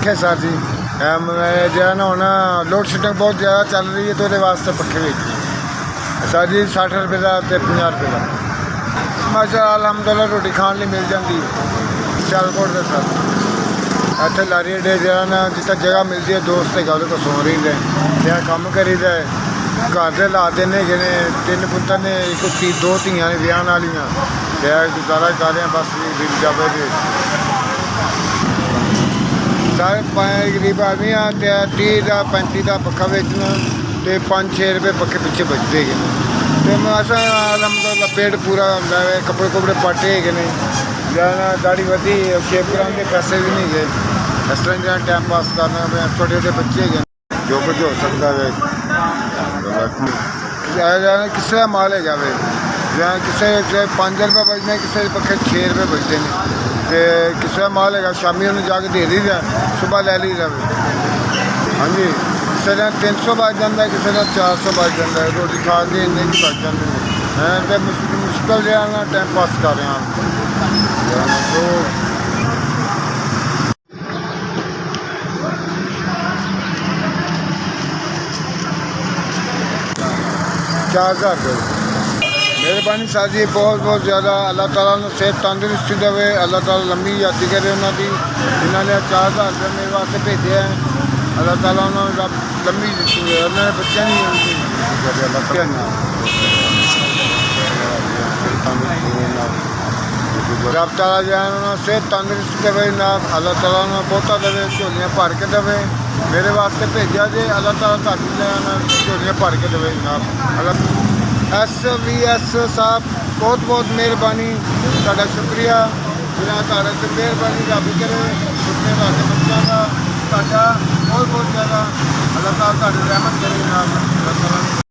पखे sir जी जो ना हुण लोड शेडिंग बहुत ज़्यादा चल रही है तो वो वास्ते पखे बेच सर जी 60 रुपये का तो 50 रुपये का माशा अलहमदुल्ला रोटी खाने मिल जाती सियालकोट से सर इतने लारी अड्डे जो ना जितना जगह मिलती है दोस्त है वो सो रही है या कम करी दे घर के हालात ने जिन्हें 3 पुत्तर ने एक 2 धियां ने विआहन वालियां गुजारा कर रहे हैं बस मिल जाए सारे गरीब आदमी आ 30 का 35 का पक्खा बेचना तो 5-6 रुपये पक्खे पिछे बचते हैं तो असा अलहमदुल्ला पेट पूरा होंगे कपड़े कुपड़े पाटे है नहीं जाना दाढ़ी वधी शेप कराने पैसे भी नहीं गए इस तरह जहाँ टाइम पास करना छोटे छोटे बच्चे है जो कुछ हो सकता है किसी का माल है जाए ਜਾਂ ਕਿਸੇ 5 रुपये बचने किसी पखे 6 रुपये बचते हैं तो किसी का माल है शामी उन्हें जाके दे दी जाए सुबह लै ली जाए हाँ जी किसी ने 300 बच जाता है किसी ने 400 बच जाता है रोटी खा के इन्ने की बच जाते हैं तो मुश्किल जो है टाइम पास कर रहे हैं तो 4000 रुपये मेहरबानी सर जी बहुत बहुत ज़्यादा अल्लाह ताला ने सेहत तंदुरुस्ती देवे अल्लाह ताला लंबी यादी करे उन्होंने जिन्होंने 4000 रुपये मेरे वास्ते भेजे हैं अल्लाह ताला उन्होंने लंबी उन्होंने बच्चे नहीं रब ताला जो है उन्होंने सेहत तंदुरुस्ती देवे ना अल्लाह ताला ने बहुता देवे झोलियाँ भर के देवे मेरे वास्ते भेजा जे अल्लाह ताला ताकि झोलियाँ भर के देवे जनाब SVS साहब बहुत बहुत मेहरबानी तुहाडा शुक्रिया जिन्हें तुहाडे ते मेहरबानी रब करे सुपने तुहाडे बच्चों का तुहाडा बहुत बहुत ज़्यादा अल्लाह ताला तुहाडी रहमत करे जनाब।